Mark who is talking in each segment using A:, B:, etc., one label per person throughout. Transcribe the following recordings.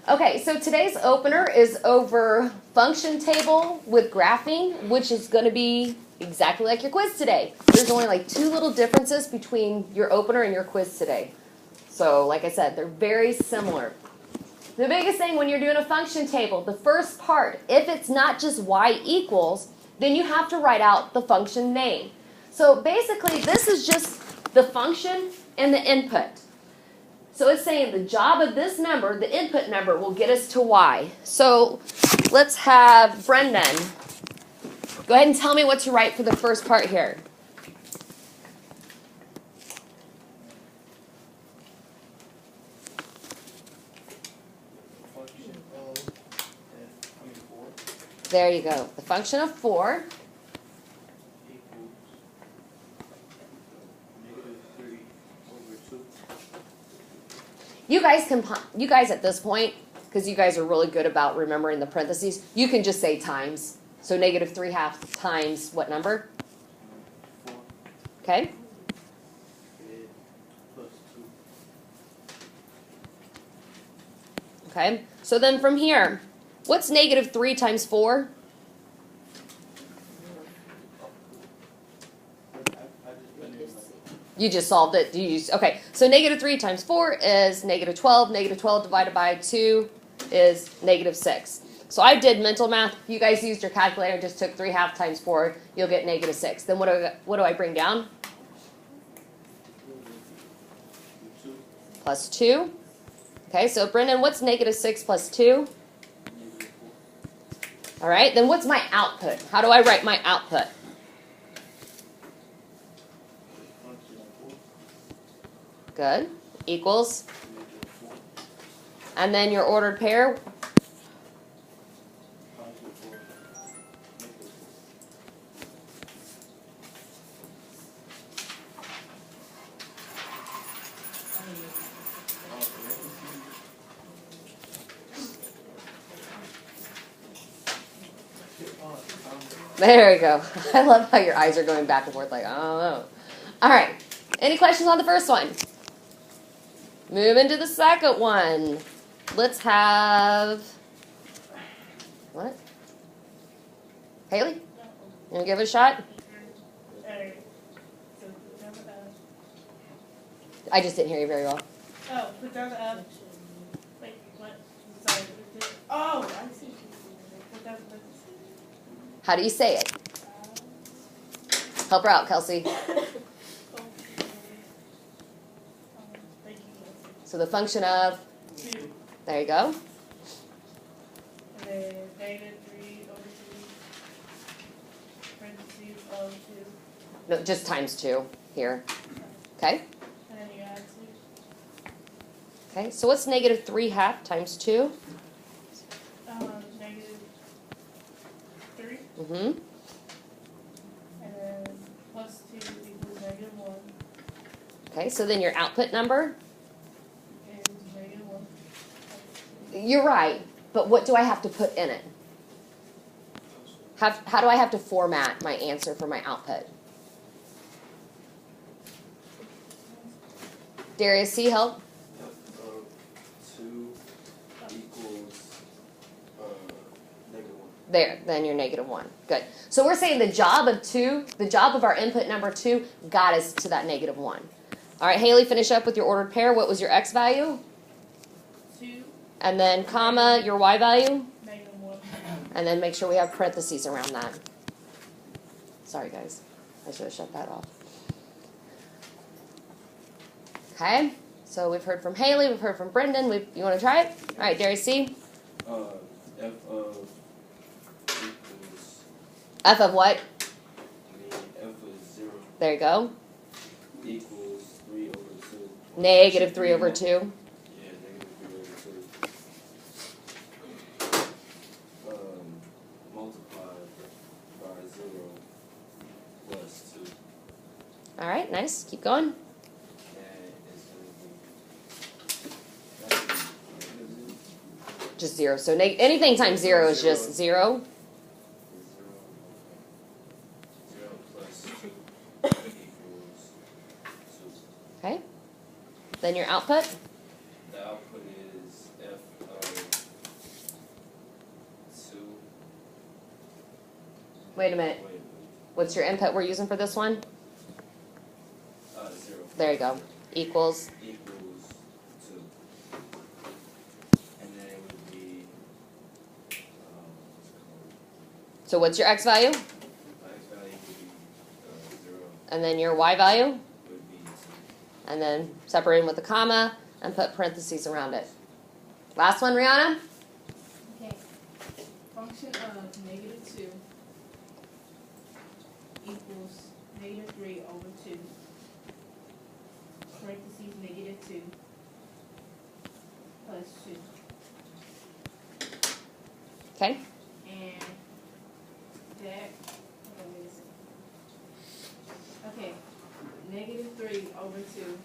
A: Okay, so today's opener is over function table with graphing, which is going to be exactly like your quiz today. There's only like 2 little differences between your opener and your quiz today. So like I said, they're very similar. The biggest thing when you're doing a function table, the first part, if it's not just y equals, then you have to write out the function name. So basically, this is just the function and the input. So it's saying the job of this number, the input number, will get us to y. So let's have Brendan. Go ahead and tell me what to write for the first part here. There you go. The function of 4 You guys at this point, because you guys are really good about remembering the parentheses, you can just say times. So negative 3/2 times what number?
B: 4.
A: Okay.
B: Plus 2.
A: Okay. So then from here, what's negative 3 times 4? You just solved it. Okay, so negative 3 times 4 is negative 12. Negative 12 divided by 2 is negative 6. So I did mental math. If you guys used your calculator and just took 3/2 times 4, you'll get negative 6. Then what do I bring down? Plus 2. Okay, so Brendan, what's negative 6 plus 2? All right, then what's my output? How do I write my output? Good. Equals. And then your ordered pair. There we go. I love how your eyes are going back and forth like, I don't know. All right. Any questions on the first one? Move into the second one. Let's have, what? Haley? You want to give it a shot? I just didn't hear you very well.
C: Oh, put down the wait, what? Sorry. Oh, I see. Put down the
A: How do you say it? Help her out, Kelsey. So the function of
C: 2.
A: There you go.
C: And then negative 3 over 2. Parentheses of 2.
A: No, just times 2 here. Okay.
C: And then you add 2.
A: Okay. So what's negative 3/2 times 2?
C: Negative 3.
A: Mm-hmm.
C: And then plus 2 equals negative 1.
A: Okay. So then your output number?
C: Is negative 1.
A: You're right. But what do I have to put in it? How do I have to format my answer for my output? Darius, see help?
B: 2 equals negative 1.
A: There, then you're negative 1. Good. So we're saying the job of our input number 2 got us to that negative 1. All right, Haley, finish up with your ordered pair. What was your x value?
C: 2.
A: And then comma, your y value?
C: Negative 1.
A: And then make sure we have parentheses around that. Sorry, guys. I should have shut that off. Okay. So we've heard from Haley. We've heard from Brendan. You want to try it? All right, Darius, C.
B: F of equals.
A: F of what?
B: F of 0
A: There you go.
B: equals 3 over 2.
A: Negative 3 over 2.
B: Yeah, negative 3 over 2. Multiplied by 0 plus 2.
A: All right, nice. Keep going.
B: And it's going to be
A: Just 0. So anything times 0 is just 0.
B: 0 plus 2 equals 2.
A: Okay. Then your output.
B: The output is f of
A: Wait a minute. What's your input we're using for this one?
B: 0.
A: There you go. Equals.
B: Equals 2. And then it would be, what's it called?
A: So what's your x value?
B: My x value would be 0.
A: And then your y value?
B: Would be 2.
A: And then separating with a comma and put parentheses around it. Last one, Rihanna?
C: Okay. Function of -2 equals -3 over 2. Parentheses -2 plus 2.
A: Okay.
C: And that, okay, -3 over 2.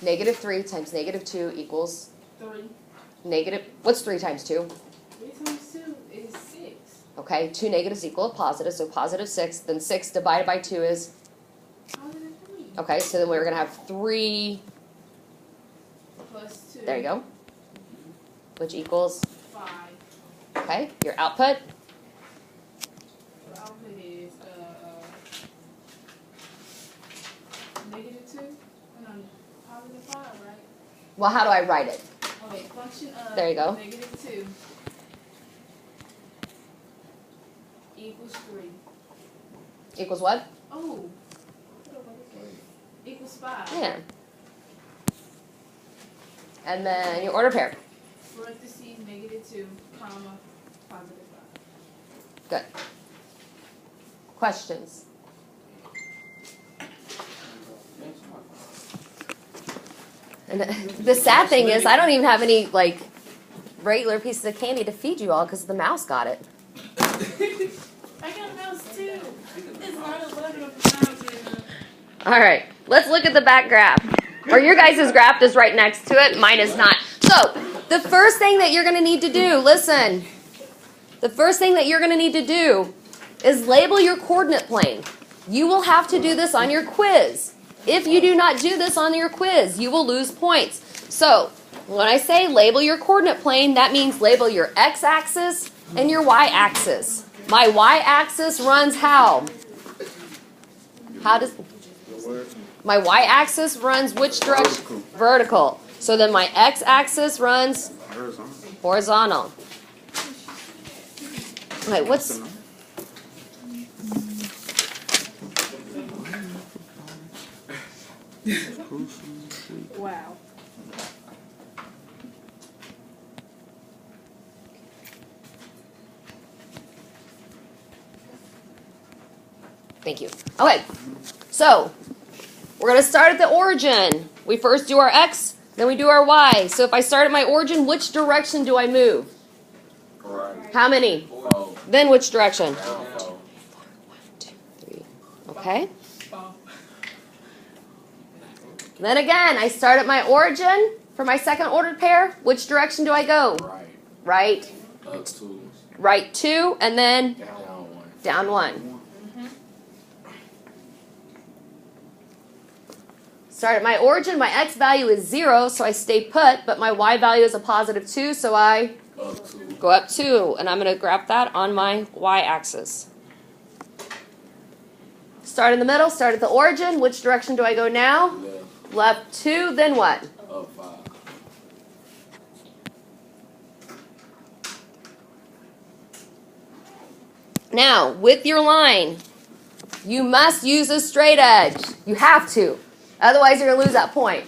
A: -3 times -2 equals
C: 3.
A: negative. What's 3 times 2?
C: 3 times 2 is 6.
A: Okay, 2 negatives equal a positive, so positive 6. Then 6 divided by 2 is,
C: Positive 3.
A: okay, so then we're going to have 3,
C: Plus 2.
A: there you go, which equals,
C: 5.
A: okay, your output.
C: The output is -2 and I'm positive 5, right?
A: Well, how do I write it?
C: Okay, function of
A: There you go.
C: -2 equals 3.
A: Equals what?
C: Oh, equals 5.
A: Yeah. And then your order pair.
C: Parentheses -2, comma, positive 5.
A: Good. Questions? And the sad thing is, I don't even have any like regular pieces of candy to feed you all because the mouse got it.
C: I got a mouse too. It's not a button of a mouse right now.
A: All right, let's look at the back graph. Or your guys' graph is right next to it. Mine is not. So the first thing that you're going to need to do, listen. The first thing that you're going to need to do is label your coordinate plane. You will have to do this on your quiz. If you do not do this on your quiz, you will lose points. So when I say label your coordinate plane, that means label your x-axis and your y-axis. My y-axis runs how? How does... My y-axis runs which direction? Vertical. So then my x-axis runs horizontal. Wait, what's...
C: Wow.
A: Thank you. Okay, so we're going to start at the origin. We first do our x, then we do our y. So if I start at my origin, which direction do I move?
B: Right.
A: How many?
B: 4.
A: Then which direction?
B: Down 4.
A: 1, 2, 3. Okay. Then again, I start at my origin for my second ordered pair. Which direction do I go?
B: Right.
A: Right.
B: Up 2.
A: Right 2, and then
B: Down 1.
A: down 1. Start at my origin, my x value is 0, so I stay put, but my y value is a positive 2, so I
B: Up 2.
A: go up 2, and I'm going to graph that on my y-axis. Start in the middle, start at the origin. Which direction do I go now?
B: Left.
A: Left 2, then what?
B: Up 5.
A: Now, with your line, you must use a straight edge. You have to. Otherwise, you're going to lose that point.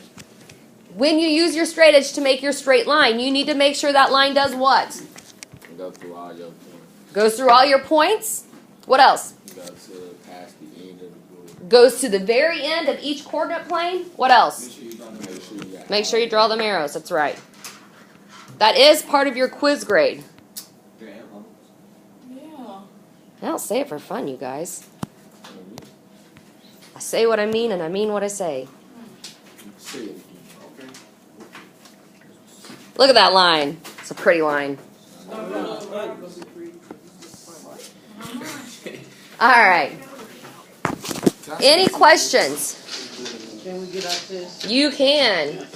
A: When you use your straight edge to make your straight line, you need to make sure that line does what?
B: Go through all your points.
A: Goes through all your points. What else?
B: You got to pass the end of the blue.
A: Goes to the very end of each coordinate plane. What else?
B: Make sure you
A: Draw them arrows. That's right. That is part of your quiz grade.
C: Yeah.
A: I don't say it for fun, you guys. I say what I mean, and I mean what I say. Look at that line. It's a pretty line. All right. Any questions?
D: Can we get out this?
A: You can.